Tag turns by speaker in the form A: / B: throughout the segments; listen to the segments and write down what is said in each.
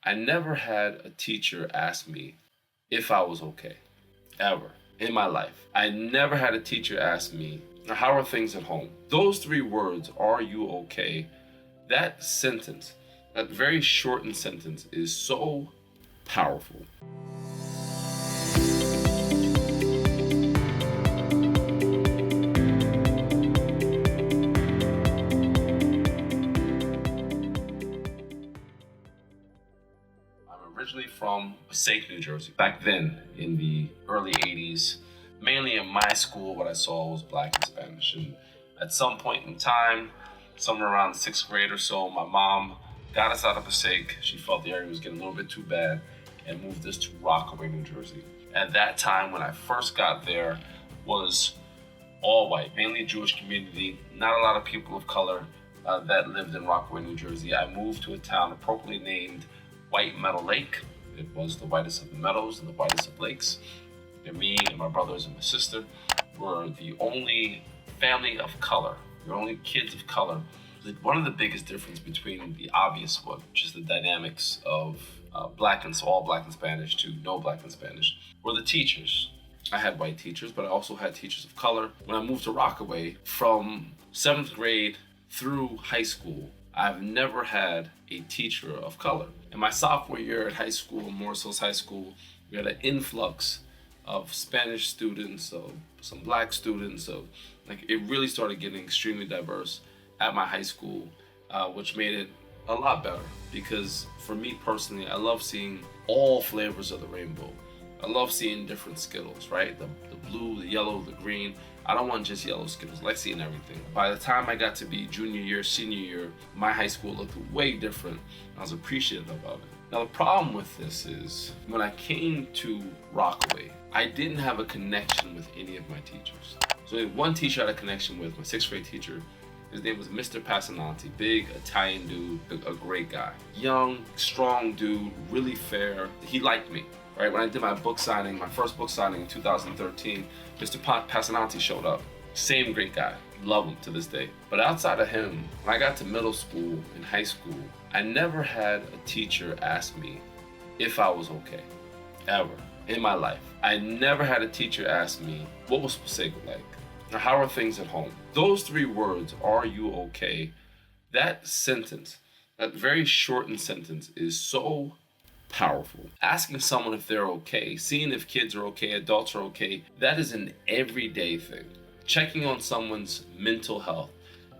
A: I never had a teacher ask me if I was okay, ever in my life. I never had a teacher ask me, how are things at home? Those three words, are you okay? That sentence, that very shortened sentence, is so powerful. I'm originally from Passaic, New Jersey. Back then, in the early 80s, mainly in my school, what I saw was Black and Spanish. And at some point in time, somewhere around sixth grade or so, my mom got us out of Passaic. She felt the area was getting a little bit too bad and moved us to Rockaway, New Jersey. At that time, when I first got there, was all white, mainly Jewish community, not a lot of people of color that lived in Rockaway, New Jersey. I moved to a town appropriately named White Meadow Lake. It was the whitest of the meadows and the whitest of lakes. And me and my brothers and my sister were the only family of color, the only kids of color. One of the biggest difference between the obvious one, just the dynamics of all Black and Spanish to no Black and Spanish, were the teachers. I had white teachers, but I also had teachers of color. When I moved to Rockaway, from 7th grade through high school, I've never had a teacher of color. In my sophomore year at high school, Morris Hills High School, we had an influx of Spanish students, of some Black students, it really started getting extremely diverse at my high school, which made it a lot better, because for me personally, I love seeing all flavors of the rainbow. I love seeing different Skittles, right? The blue, the yellow, the green. I don't want just yellow Skittles. I like seeing everything. By the time I got to be junior year, senior year, my high school looked way different. I was appreciative of it. Now, the problem with this is when I came to Rockaway, I didn't have a connection with any of my teachers. So I had one teacher I had a connection with, my 6th grade teacher. His name was Mr. Passananti, big Italian dude, a great guy. Young, strong dude, really fair. He liked me. Right, when I did my book signing, my first book signing in 2013, Mr. Passananti showed up. Same great guy, love him to this day. But outside of him, when I got to middle school and high school, I never had a teacher ask me if I was okay, ever, in my life. I never had a teacher ask me, what was Passaic like? Or how are things at home? Those three words, are you okay? That sentence, that very shortened sentence, is so powerful. Asking someone if they're okay, seeing if kids are okay, adults are okay, that is an everyday thing. Checking on someone's mental health,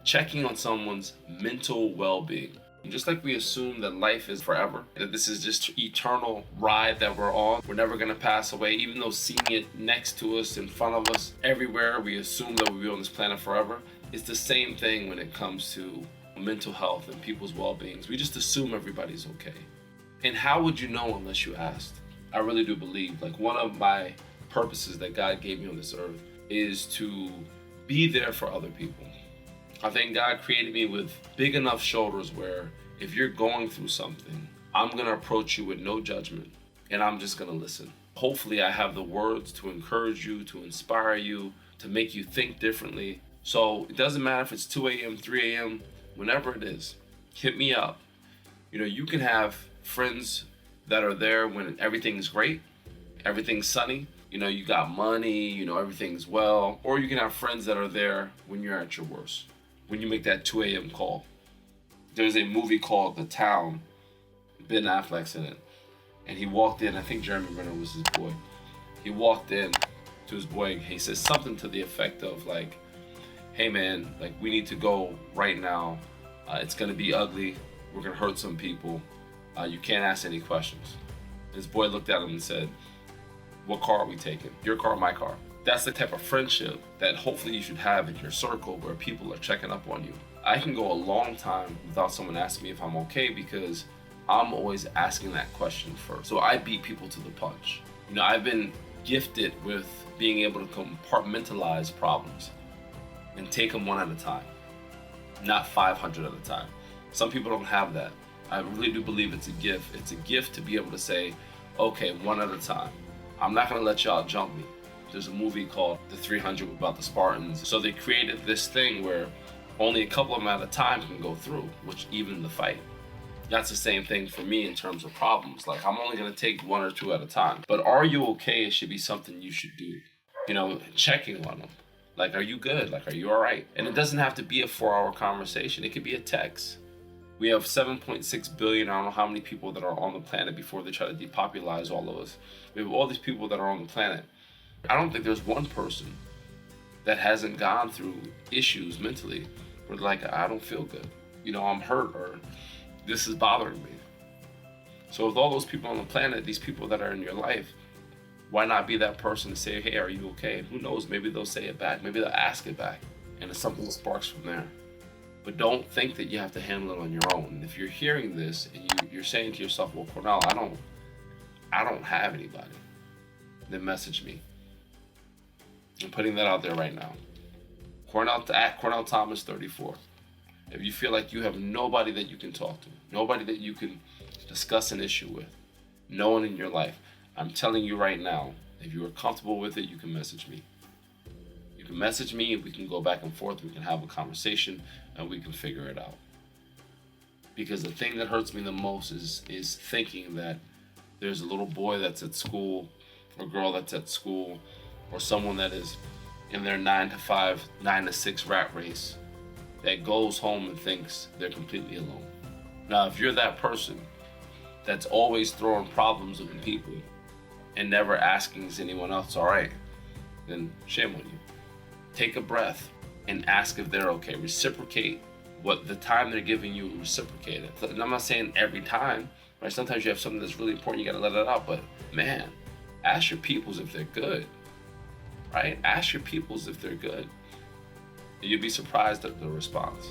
A: checking on someone's mental well-being. Just like we assume that life is forever, that this is just eternal ride that we're on, we're never gonna pass away, even though seeing it next to us, in front of us, everywhere, we assume that we'll be on this planet forever. It's the same thing when it comes to mental health and people's well-beings. We just assume everybody's okay. And how would you know unless you asked? I really do believe, one of my purposes that God gave me on this earth is to be there for other people. I think God created me with big enough shoulders where if you're going through something, I'm gonna approach you with no judgment and I'm just gonna listen. Hopefully I have the words to encourage you, to inspire you, to make you think differently. So it doesn't matter if it's 2 a.m., 3 a.m., whenever it is, hit me up. You can have friends that are there when everything's great, everything's sunny, you got money, everything's well, or you can have friends that are there when you're at your worst, when you make that 2 a.m. call. There's a movie called The Town, Ben Affleck's in it, and he walked in, I think Jeremy Renner was his boy. He walked in to his boy, he says something to the effect of hey man, we need to go right now. It's gonna be ugly, we're gonna hurt some people. You can't ask any questions. His boy looked at him and said, what car are we taking? Your car or my car? That's the type of friendship that hopefully you should have in your circle where people are checking up on you. I can go a long time without someone asking me if I'm okay because I'm always asking that question first. So I beat people to the punch. I've been gifted with being able to compartmentalize problems and take them one at a time, not 500 at a time. Some people don't have that. I really do believe it's a gift. It's a gift to be able to say, okay, one at a time. I'm not gonna let y'all jump me. There's a movie called The 300 about the Spartans. So they created this thing where only a couple of them at a time can go through, which even the fight. That's the same thing for me in terms of problems. Like, I'm only going to take one or two at a time. But are you okay? It should be something you should do. You know, checking on them. Like, are you good? Like, are you all right? And it doesn't have to be a 4-hour conversation. It could be a text. We have 7.6 billion, I don't know how many people that are on the planet before they try to depopulize all of us. We have all these people that are on the planet. I don't think there's one person that hasn't gone through issues mentally where like, I don't feel good. You know, I'm hurt, or this is bothering me. So with all those people on the planet, these people that are in your life, why not be that person to say, hey, are you okay? And who knows, maybe they'll say it back. Maybe they'll ask it back. And it's something that sparks from there. But don't think that you have to handle it on your own. And if you're hearing this and you're saying to yourself, well, Cornell, I don't have anybody, then message me. I'm putting that out there right now. At Cornell Thomas 34. If you feel like you have nobody that you can talk to, nobody that you can discuss an issue with, no one in your life, I'm telling you right now, if you are comfortable with it, you can message me. You can message me and we can go back and forth, we can have a conversation, and we can figure it out. Because the thing that hurts me the most is thinking that there's a little boy that's at school, or girl that's at school, or someone that is in their 9 to 5, 9 to 6 rat race that goes home and thinks they're completely alone. Now, if you're that person that's always throwing problems on people and never asking is anyone else all right, then shame on you. Take a breath and ask if they're okay. Reciprocate what the time they're giving you, reciprocate it. And I'm not saying every time, right? Sometimes you have something that's really important, you gotta let it out, but man, ask your peoples if they're good, right? Ask your peoples if they're good. You'd be surprised at the response.